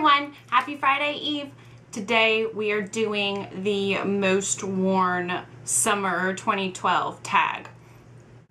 everyone, happy Friday Eve. Today we are doing the most worn summer 2012 tag.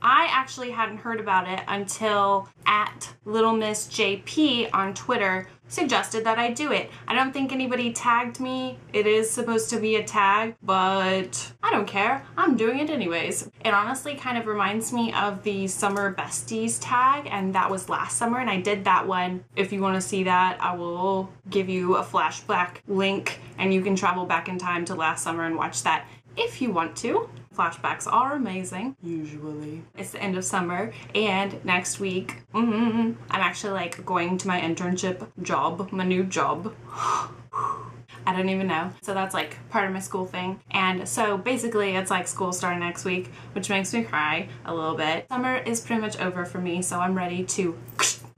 I actually hadn't heard about it until at Little Miss JP on Twitter suggested that I do it. I don't think anybody tagged me. It is supposed to be a tag, but I don't care. I'm doing it anyways. It honestly kind of reminds me of the summer Besties tag, and that was last summer, and I did that one. If you want to see that, I will give you a flashback link, and you can travel back in time to last summer and watch that if you want to. Flashbacks are amazing, usually. It's the end of summer, and next week, I'm actually like going to my internship job, my new job. I don't even know. So that's like part of my school thing. And so basically it's like school starting next week, which makes me cry a little bit. Summer is pretty much over for me, so I'm ready to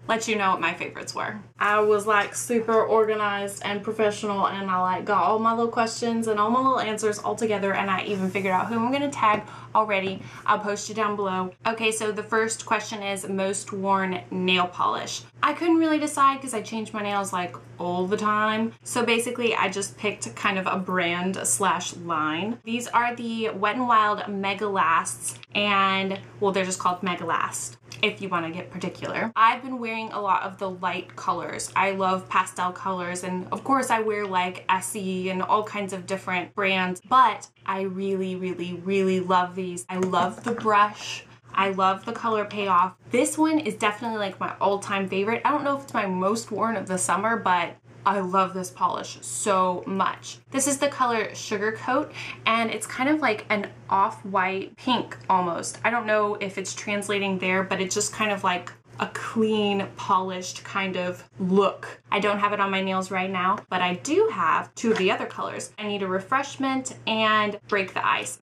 let you know what my favorites were. I was like super organized and professional, and I like got all my little questions and all my little answers all together, and I even figured out who I'm gonna tag already. I'll post it down below. Okay, so the first question is most worn nail polish. I couldn't really decide because I change my nails like all the time. So basically I just picked kind of a brand slash line. These are the Wet n Wild Mega Lasts, and well, they're just called Mega Last if you want to get particular. I've been wearing a lot of the light colors. I love pastel colors, and of course I wear like Estée and all kinds of different brands, but I really love these. I love the brush. I love the color payoff. This one is definitely like my all-time favorite. I don't know if it's my most worn of the summer, but I love this polish so much. This is the color Sugar Coat, and it's kind of like an off-white pink almost. I don't know if it's translating there, but it's just kind of like a clean, polished kind of look. I don't have it on my nails right now, but I do have two of the other colors. I need a Refreshment and Break the Ice.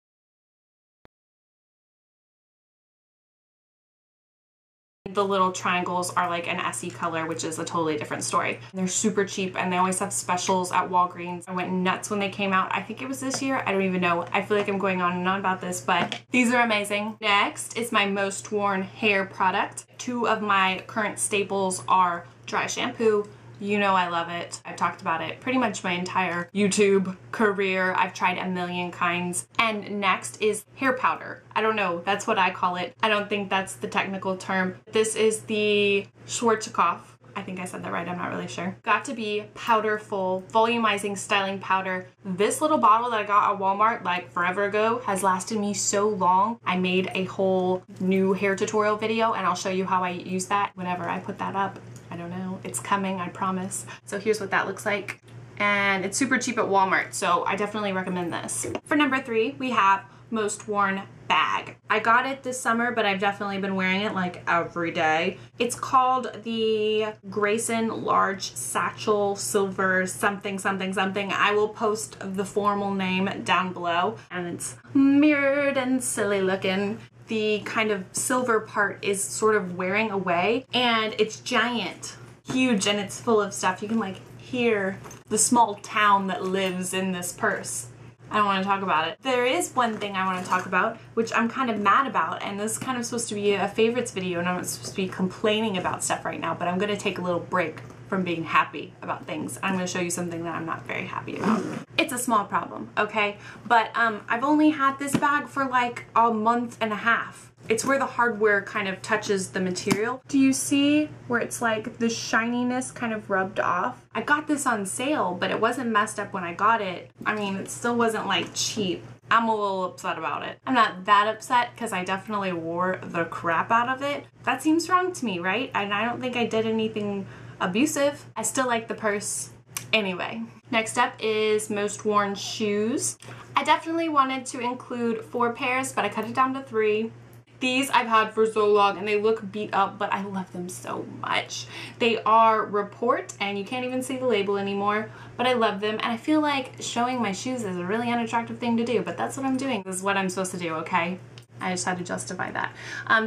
The little triangles are like an Essie color, which is a totally different story. They're super cheap, and they always have specials at Walgreens. I went nuts when they came out. I think it was this year. I don't even know. I feel like I'm going on and on about this, but these are amazing. Next is my most worn hair product. Two of my current staples are dry shampoo. You know I love it. I've talked about it pretty much my entire YouTube career. I've tried a million kinds. And next is hair powder. I don't know, that's what I call it. I don't think that's the technical term. This is the Schwarzkopf. I think I said that right, I'm not really sure. Got to be powderful, volumizing styling powder. This little bottle that I got at Walmart like forever ago has lasted me so long. I made a whole new hair tutorial video, and I'll show you how I use that whenever I put that up. I don't know, it's coming, I promise. So here's what that looks like. And it's super cheap at Walmart, so I definitely recommend this. For number 3, we have most worn bag. I got it this summer, but I've definitely been wearing it like every day. It's called the Grayson Large Satchel Silver something. I will post the formal name down below, and it's mirrored and silly looking. The kind of silver part is sort of wearing away, and it's giant, huge, and it's full of stuff. You can like hear the small town that lives in this purse. I don't want to talk about it. There is one thing I want to talk about, which I'm kind of mad about, and this is kind of supposed to be a favorites video, and I'm not supposed to be complaining about stuff right now, but I'm going to take a little break from being happy about things. I'm going to show you something that I'm not very happy about. It's a small problem, okay? But I've only had this bag for like a month and a half. It's where the hardware kind of touches the material. Do you see where it's like the shininess kind of rubbed off? I got this on sale, but it wasn't messed up when I got it. I mean, it still wasn't like cheap. I'm a little upset about it. I'm not that upset because I definitely wore the crap out of it. That seems wrong to me, right? And I don't think I did anything abusive. I still like the purse. Anyway, next up is most worn shoes. I definitely wanted to include 4 pairs, but I cut it down to 3. These I've had for so long, and they look beat up, but I love them so much. They are Report, and you can't even see the label anymore, but I love them, and I feel like showing my shoes is a really unattractive thing to do, but that's what I'm doing. This is what I'm supposed to do, okay? I just had to justify that.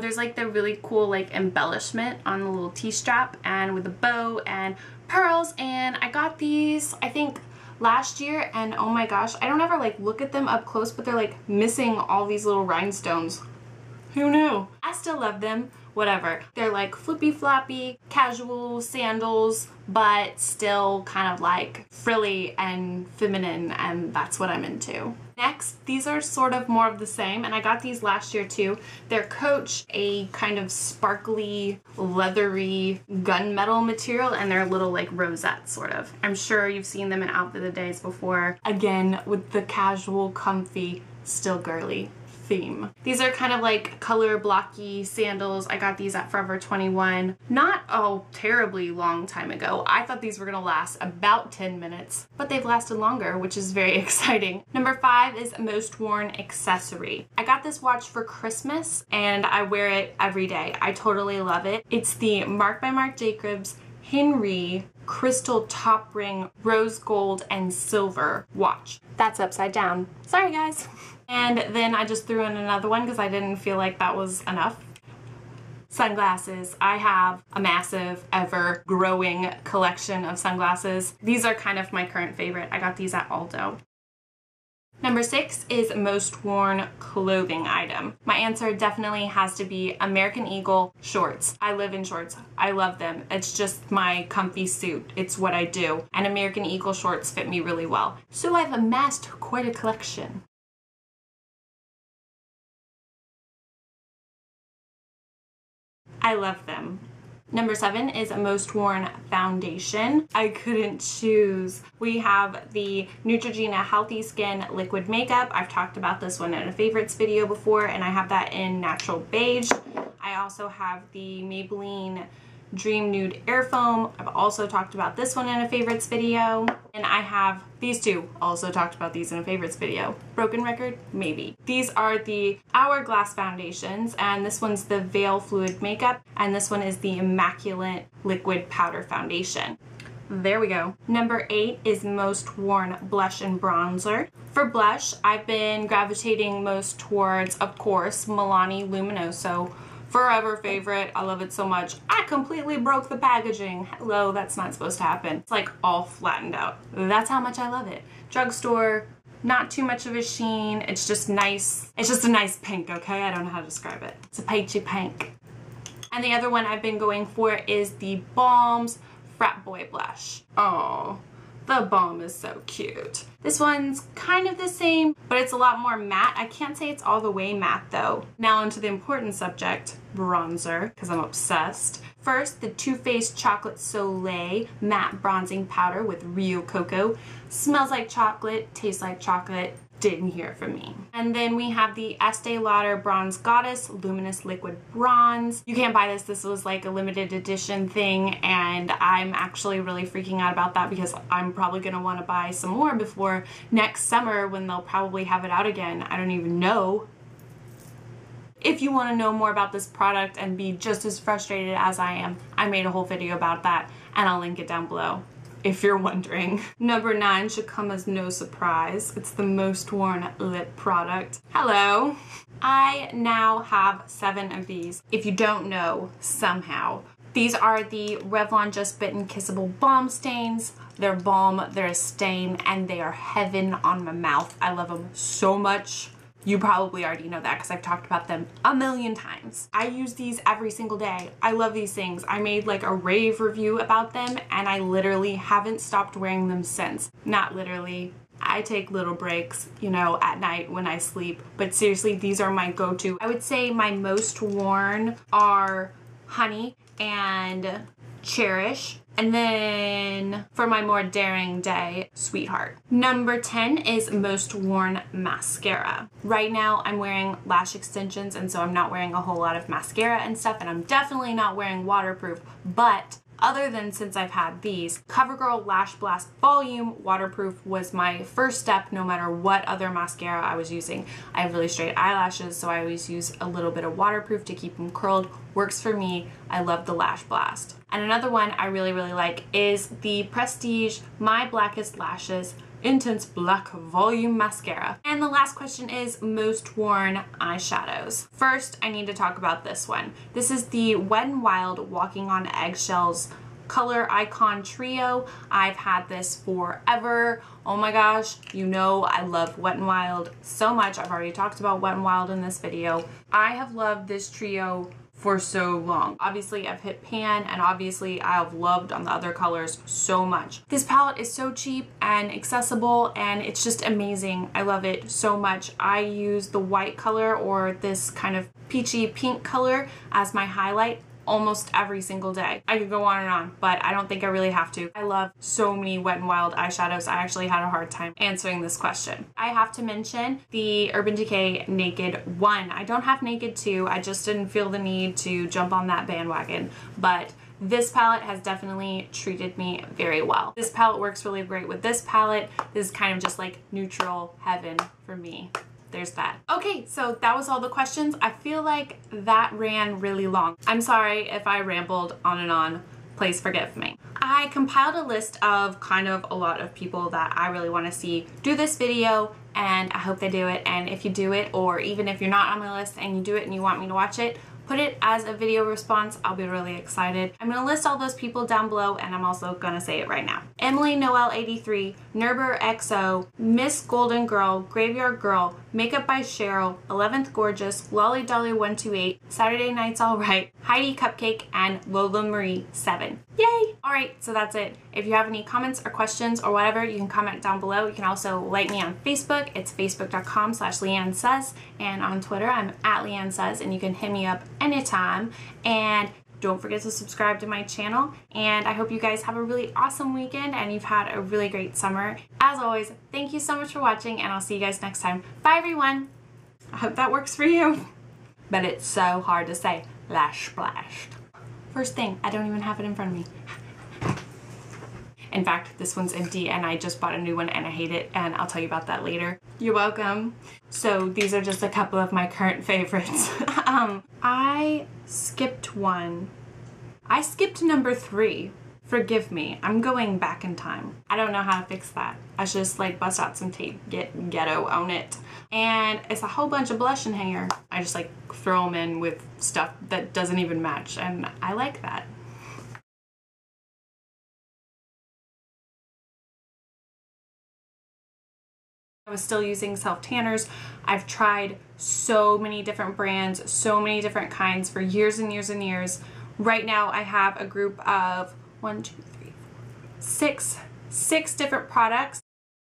There's like the really cool like embellishment on the little T-strap, and with a bow and pearls, and I got these, I think, last year, and oh my gosh, I don't ever like look at them up close, but they're like missing all these little rhinestones. Who knew? I still love them. Whatever. They're like flippy floppy, casual sandals, but still kind of like frilly and feminine, and that's what I'm into. Next, these are sort of more of the same, and I got these last year too. They're Coach, a kind of sparkly, leathery gunmetal material, and they're little like rosettes sort of. I'm sure you've seen them in Outfit of the Days before. Again, with the casual, comfy, still girly theme. These are kind of like color blocky sandals. I got these at Forever 21 not a terribly long time ago. I thought these were gonna last about 10 minutes, but they've lasted longer, which is very exciting. Number 5 is most worn accessory. I got this watch for Christmas and I wear it every day. I totally love it. It's the Marc by Marc Jacobs Henry crystal top ring rose gold and silver watch. That's upside down. Sorry guys. And then I just threw in another one because I didn't feel like that was enough. Sunglasses. I have a massive, ever growing collection of sunglasses. These are kind of my current favorite. I got these at Aldo. Number 6 is most worn clothing item. My answer definitely has to be American Eagle shorts. I live in shorts. I love them. It's just my comfy suit. It's what I do. And American Eagle shorts fit me really well. So I've amassed quite a collection. I love them. Number 7 is most worn foundation. I couldn't choose. We have the Neutrogena Healthy Skin Liquid Makeup. I've talked about this one in a favorites video before, and I have that in natural beige. I also have the Maybelline Dream Nude Air Foam. I've also talked about this one in a favorites video. And I have these two. Also talked about these in a favorites video. Broken record? Maybe. These are the Hourglass foundations, and this one's the Veil Fluid Makeup, and this one is the Immaculate Liquid Powder Foundation. There we go. Number 8 is most worn blush and bronzer. For blush, I've been gravitating most towards, of course, Milani Luminoso. Forever favorite. I love it so much. I completely broke the packaging. Hello, that's not supposed to happen. It's like all flattened out. That's how much I love it. Drugstore, not too much of a sheen. It's just nice. It's just a nice pink, okay? I don't know how to describe it. It's a peachy pink. And the other one I've been going for is the Balm's Frat Boy Blush. Oh, the Balm is so cute. This one's kind of the same, but it's a lot more matte. I can't say it's all the way matte though. Now onto the important subject, bronzer, because I'm obsessed. First, the Too Faced Chocolate Soleil Matte Bronzing Powder with Rio Cocoa. Smells like chocolate, tastes like chocolate. Didn't hear it from me. And then we have the Estée Lauder Bronze Goddess Luminous Liquid Bronze. You can't buy this. This was like a limited edition thing, and I'm actually really freaking out about that because I'm probably gonna want to buy some more before next summer when they'll probably have it out again. I don't even know. If you want to know more about this product and be just as frustrated as I am, I made a whole video about that, and I'll link it down below if you're wondering. Number 9 should come as no surprise. It's the most worn lip product. Hello. I now have 7 of these. If you don't know, somehow. These are the Revlon Just Bitten Kissable Balm Stains. They're balm, they're a stain, and they are heaven on my mouth. I love them so much. You probably already know that because I've talked about them a million times. I use these every single day. I love these things. I made like a rave review about them and I literally haven't stopped wearing them since. Not literally. I take little breaks, you know, at night when I sleep. But seriously, these are my go-to. I would say my most worn are Honey and Cherish. And then for my more daring day, Sweetheart. Number 10 is most worn mascara. Right now I'm wearing lash extensions, and so I'm not wearing a whole lot of mascara and stuff, and I'm definitely not wearing waterproof, but other than since I've had these, CoverGirl Lash Blast Volume Waterproof was my first step no matter what other mascara I was using. I have really straight eyelashes, so I always use a little bit of waterproof to keep them curled. Works for me. I love the Lash Blast. And another one I really like is the Prestige My Blackest Lashes Intense Black Volume Mascara. And the last question is most worn eyeshadows. First, I need to talk about this one. This is the Wet n Wild Walking on Eggshells Color Icon Trio. I've had this forever. Oh my gosh, you know I love Wet n Wild so much. I've already talked about Wet n Wild in this video. I have loved this trio for so long. Obviously I've hit pan, and obviously I've loved on the other colors so much. This palette is so cheap and accessible, and it's just amazing. I love it so much. I use the white color, or this kind of peachy pink color, as my highlight almost every single day. I could go on and on, but I don't think I really have to. I love so many Wet n Wild eyeshadows. I actually had a hard time answering this question. I have to mention the Urban Decay Naked 1. I don't have Naked 2. I just didn't feel the need to jump on that bandwagon, but this palette has definitely treated me very well. This palette works really great with this palette. This is kind of just like neutral heaven for me. There's that. Okay, so that was all the questions. I feel like that ran really long. I'm sorry if I rambled on and on. Please forgive me. I compiled a list of kind of a lot of people that I really want to see do this video, and I hope they do it. And if you do it, or even if you're not on my list and you do it and you want me to watch it, put it as a video response. I'll be really excited. I'm gonna list all those people down below, and I'm also gonna say it right now. Emily Noel 83, nurberxo, MsGoldgirl, Graveyard Girl, MakeupByCheryl, 11thgorgeous, Lolly Dolly 128, SaturdayNightsalrite, heidicupcake, and Lola Marie 7. Yay! Alright, so that's it. If you have any comments or questions or whatever, you can comment down below. You can also like me on Facebook. It's facebook.com/LeighAnnSays, and on Twitter I'm at LeighAnnSays, and you can hit me up anytime. And don't forget to subscribe to my channel, and I hope you guys have a really awesome weekend and you've had a really great summer. As always, thank you so much for watching, and I'll see you guys next time. Bye everyone! I hope that works for you. But it's so hard to say. Lash splashed. First thing, I don't even have it in front of me. In fact, this one's empty, and I just bought a new one and I hate it, and I'll tell you about that later. You're welcome. So these are just a couple of my current favorites. I skipped one. I skipped number 3. Forgive me. I'm going back in time. I don't know how to fix that. I should just like bust out some tape, get ghetto on it. And it's a whole bunch of blush in here. I just like throw them in with stuff that doesn't even match, and I like that. I was still using self-tanners. I've tried so many different brands, so many different kinds for years and years and years. Right now I have a group of 6 different products.